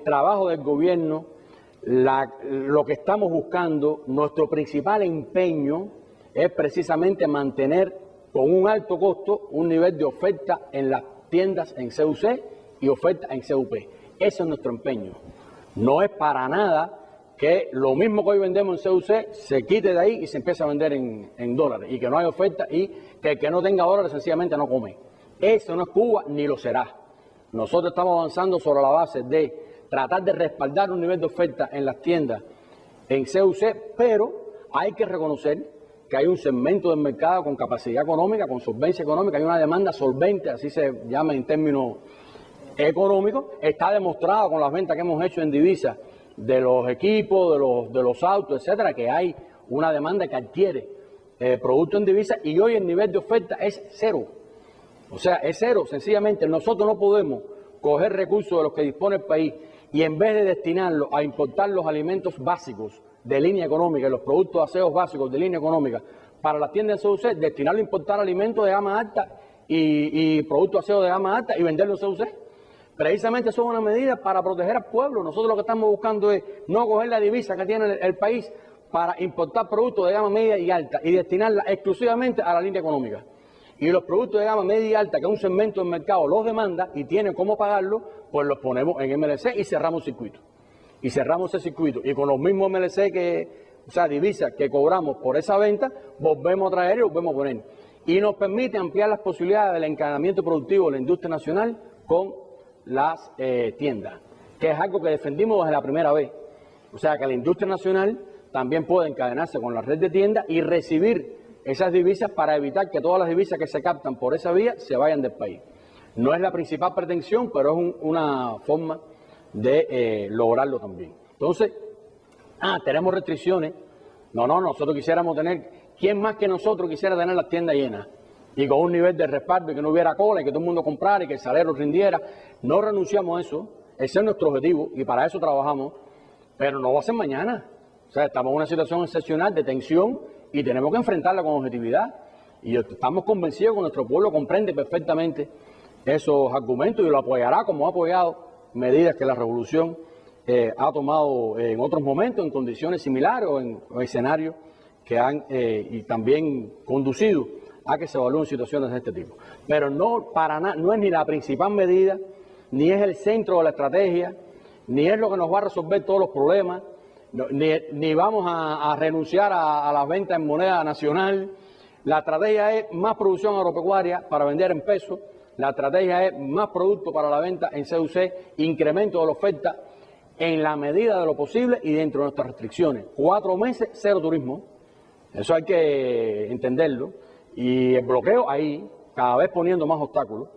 trabajo del gobierno, lo que estamos buscando, nuestro principal empeño es precisamente mantener con un alto costo un nivel de oferta en las tiendas en CUC y oferta en CUP. Ese es nuestro empeño. No es para nada que lo mismo que hoy vendemos en CUC se quite de ahí y se empiece a vender en dólares, y que no hay oferta y que el que no tenga dólares sencillamente no come. Eso no es Cuba ni lo será. Nosotros estamos avanzando sobre la base de tratar de respaldar un nivel de oferta en las tiendas en CUC, pero hay que reconocer que hay un segmento del mercado con capacidad económica, con solvencia económica, hay una demanda solvente, así se llama en términos económicos. Está demostrado con las ventas que hemos hecho en divisas de los equipos, de los autos, etcétera, que hay una demanda que adquiere producto en divisas, y hoy el nivel de oferta es cero. O sea, es cero. Sencillamente nosotros no podemos coger recursos de los que dispone el país y en vez de destinarlos a importar los alimentos básicos de línea económica, los productos de aseos básicos de línea económica, para las tiendas de CUC, destinarlo a importar alimentos de gama alta y productos de aseo de gama alta y venderlo en CUC. Precisamente son una medida para proteger al pueblo. Nosotros lo que estamos buscando es no coger la divisa que tiene el país para importar productos de gama media y alta y destinarla exclusivamente a la línea económica. Y los productos de gama media y alta, que un segmento del mercado los demanda y tiene cómo pagarlo, pues los ponemos en MLC y cerramos circuito. Y cerramos ese circuito. Y con los mismos MLC divisas que cobramos por esa venta, volvemos a traer y volvemos a poner. Y nos permite ampliar las posibilidades del encadenamiento productivo de la industria nacional con las tiendas, que es algo que defendimos desde la primera vez. O sea, que la industria nacional también puede encadenarse con la red de tiendas y recibir esas divisas para evitar que todas las divisas que se captan por esa vía se vayan del país. No es la principal pretensión, pero es una forma de lograrlo también. Entonces, tenemos restricciones. No, nosotros quisiéramos tener, ¿quién más que nosotros quisiera tener las tiendas llenas? Y con un nivel de respaldo y que no hubiera cola y que todo el mundo comprara y que el salario rindiera. No renunciamos a eso, ese es nuestro objetivo y para eso trabajamos, pero no va a ser mañana. O sea, estamos en una situación excepcional de tensión y tenemos que enfrentarla con objetividad. Y estamos convencidos que nuestro pueblo comprende perfectamente esos argumentos y lo apoyará como ha apoyado medidas que la revolución ha tomado en otros momentos, en condiciones similares o en escenarios que han y también conducido a que se evalúen situaciones de este tipo. Pero no para nada, no es ni la principal medida, ni es el centro de la estrategia, ni es lo que nos va a resolver todos los problemas, ni vamos a renunciar a las ventas en moneda nacional. La estrategia es más producción agropecuaria para vender en pesos, la estrategia es más producto para la venta en CUC, incremento de la oferta en la medida de lo posible y dentro de nuestras restricciones. 4 meses, cero turismo, eso hay que entenderlo, y el bloqueo ahí, cada vez poniendo más obstáculos.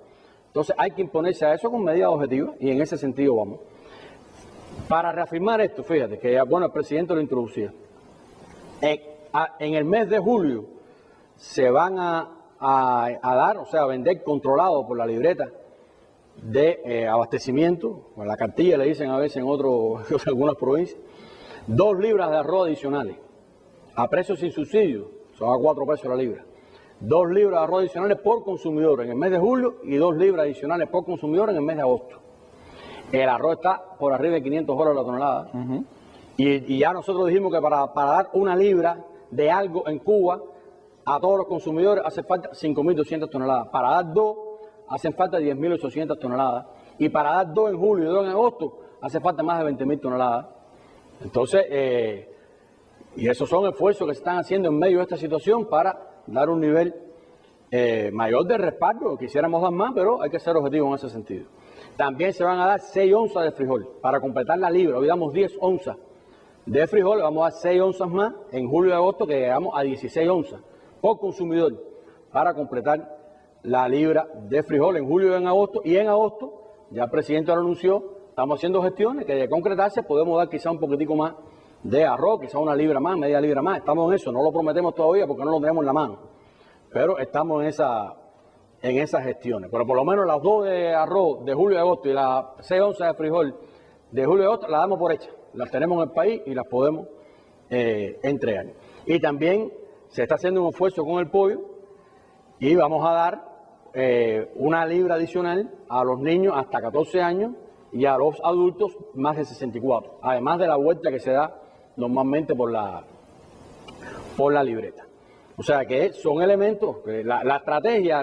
Entonces hay que imponerse a eso con medidas objetivas y en ese sentido vamos. Para reafirmar esto, fíjate que el presidente lo introducía. En el mes de julio se van a dar, o sea, a vender controlado por la libreta de abastecimiento, o la cartilla le dicen a veces en algunas provincias, 2 libras de arroz adicionales, a precios sin subsidio, son a 4 pesos la libra. 2 libras de arroz adicionales por consumidor en el mes de julio y 2 libras adicionales por consumidor en el mes de agosto. El arroz está por arriba de 500 dólares la tonelada. Y ya nosotros dijimos que para dar 1 libra de algo en Cuba, a todos los consumidores hace falta 5.200 toneladas. Para dar 2 hacen falta 10.800 toneladas. Y para dar 2 en julio y 2 en agosto hace falta más de 20.000 toneladas. Entonces, y esos son esfuerzos que se están haciendo en medio de esta situación para dar un nivel mayor de respaldo. Quisiéramos dar más, pero hay que ser objetivos en ese sentido. También se van a dar 6 onzas de frijol para completar la libra. Hoy damos 10 onzas de frijol, vamos a dar 6 onzas más en julio y agosto, que llegamos a 16 onzas por consumidor para completar la libra de frijol en julio y en agosto. Y en agosto, ya el presidente lo anunció, estamos haciendo gestiones que de concretarse podemos dar quizá un poquitico más de arroz, quizá 1 libra más, media libra más. Estamos en eso, no lo prometemos todavía porque no lo tenemos en la mano, pero estamos en esas gestiones. Pero por lo menos las 2 de arroz de julio y agosto y las 6 onzas de frijol de julio y agosto las damos por hechas. Las tenemos en el país y las podemos entregar. Y también se está haciendo un esfuerzo con el pollo y vamos a dar 1 libra adicional a los niños hasta 14 años y a los adultos más de 64, además de la vuelta que se da normalmente por la libreta. O sea que son elementos, la estrategia,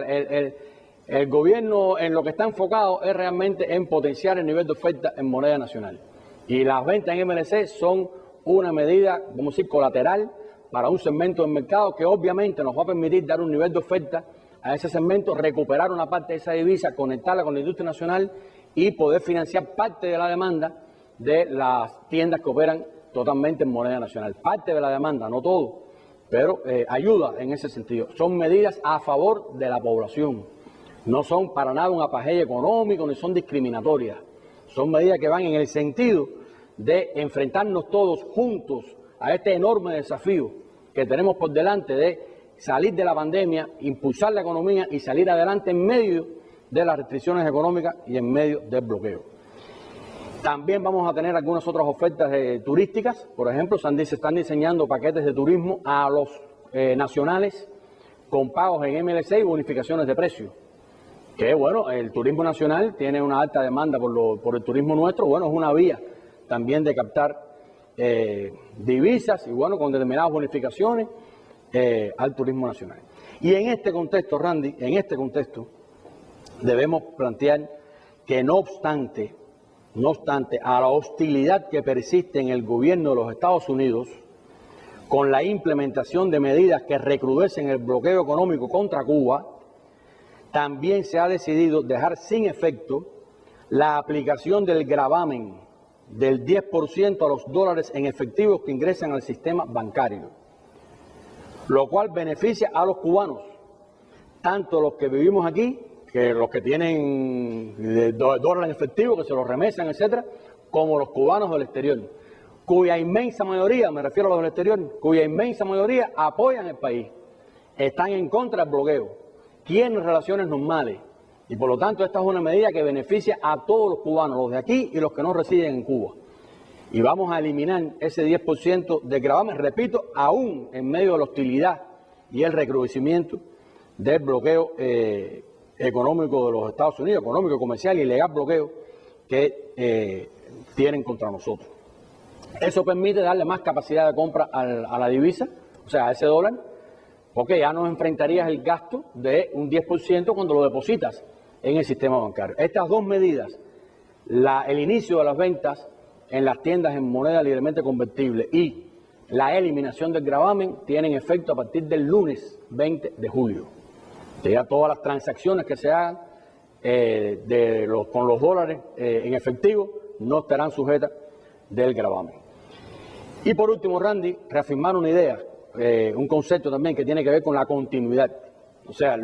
el gobierno en lo que está enfocado es realmente en potenciar el nivel de oferta en moneda nacional. Y las ventas en MLC son una medida, vamos a decir, colateral para un segmento del mercado que obviamente nos va a permitir dar un nivel de oferta a ese segmento, recuperar una parte de esa divisa, conectarla con la industria nacional y poder financiar parte de la demanda de las tiendas que operan totalmente en moneda nacional. Parte de la demanda, no todo, pero ayuda en ese sentido. Son medidas a favor de la población, no son para nada un apajelle económico ni son discriminatorias. Son medidas que van en el sentido de enfrentarnos todos juntos a este enorme desafío que tenemos por delante de salir de la pandemia, impulsar la economía y salir adelante en medio de las restricciones económicas y en medio del bloqueo. También vamos a tener algunas otras ofertas turísticas. Por ejemplo, se están diseñando paquetes de turismo a los nacionales con pagos en MLC y bonificaciones de precio. Que bueno, el turismo nacional tiene una alta demanda por el turismo nuestro, bueno, es una vía también de captar divisas y bueno, con determinadas bonificaciones al turismo nacional. Y en este contexto, Randy, en este contexto, debemos plantear que no obstante a la hostilidad que persiste en el gobierno de los Estados Unidos con la implementación de medidas que recrudecen el bloqueo económico contra Cuba, también se ha decidido dejar sin efecto la aplicación del gravamen del 10% a los dólares en efectivos que ingresan al sistema bancario, lo cual beneficia a los cubanos, tanto los que vivimos aquí, que los que tienen dólares en efectivo, que se los remesan, etcétera, como los cubanos del exterior, cuya inmensa mayoría, me refiero a los del exterior, cuya inmensa mayoría apoyan el país, están en contra del bloqueo, tienen relaciones normales, y por lo tanto esta es una medida que beneficia a todos los cubanos, los de aquí y los que no residen en Cuba. Y vamos a eliminar ese 10% de gravamen, repito, aún en medio de la hostilidad y el recrudecimiento del bloqueo económico de los Estados Unidos, económico, comercial y ilegal bloqueo que tienen contra nosotros. Eso permite darle más capacidad de compra a la divisa, o sea, a ese dólar, porque ya no enfrentarías el gasto de un 10% cuando lo depositas en el sistema bancario. Estas dos medidas, el inicio de las ventas en las tiendas en moneda libremente convertible y la eliminación del gravamen, tienen efecto a partir del lunes 20 de julio. Ya todas las transacciones que se hagan con los dólares en efectivo no estarán sujetas del gravamen. Y por último, Randy, reafirmar una idea, un concepto también que tiene que ver con la continuidad. O sea,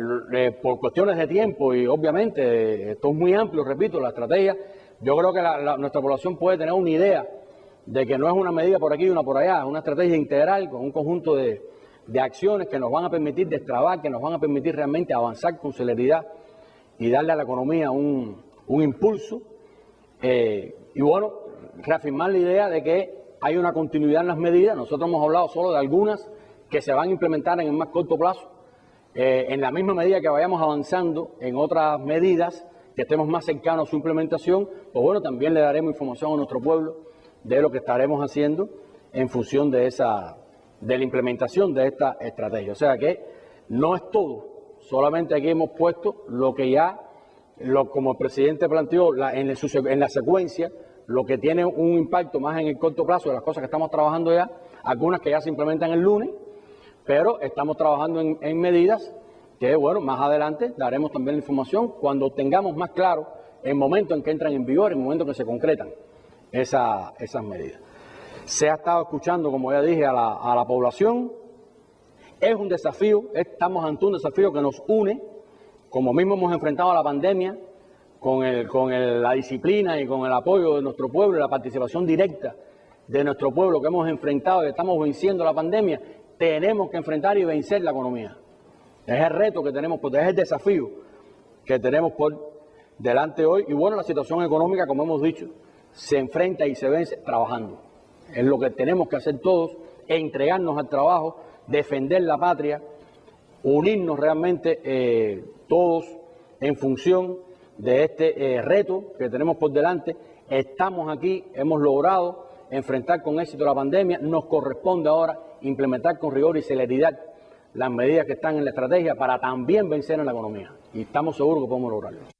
por cuestiones de tiempo y obviamente esto es muy amplio, repito, la estrategia, yo creo que nuestra población puede tener una idea de que no es una medida por aquí y una por allá, es una estrategia integral con un conjunto de acciones que nos van a permitir destrabar, que nos van a permitir realmente avanzar con celeridad y darle a la economía un impulso. Y bueno, reafirmar la idea de que hay una continuidad en las medidas. Nosotros hemos hablado solo de algunas que se van a implementar en el más corto plazo. En la misma medida que vayamos avanzando en otras medidas, que estemos más cercanos a su implementación, pues bueno, también le daremos información a nuestro pueblo de lo que estaremos haciendo en función de la implementación de esta estrategia. O sea que no es todo, solamente aquí hemos puesto lo que ya, como el presidente planteó en la secuencia, lo que tiene un impacto más en el corto plazo de las cosas que estamos trabajando ya, algunas que ya se implementan el lunes, pero estamos trabajando en medidas que, bueno, más adelante daremos también la información cuando tengamos más claro el momento en que entran en vigor, el momento en que se concretan esas medidas. Se ha estado escuchando, como ya dije, a la población. Es un desafío, estamos ante un desafío que nos une, como mismo hemos enfrentado a la pandemia, con la disciplina y con el apoyo de nuestro pueblo y la participación directa de nuestro pueblo que hemos enfrentado y estamos venciendo la pandemia, tenemos que enfrentar y vencer la economía. Es el reto que tenemos, es el desafío que tenemos por delante hoy. Y bueno, la situación económica, como hemos dicho, se enfrenta y se vence trabajando. Es lo que tenemos que hacer todos, entregarnos al trabajo, defender la patria, unirnos realmente todos en función de este reto que tenemos por delante. Estamos aquí, hemos logrado enfrentar con éxito la pandemia, nos corresponde ahora implementar con rigor y celeridad las medidas que están en la estrategia para también vencer en la economía. Y estamos seguros que podemos lograrlo.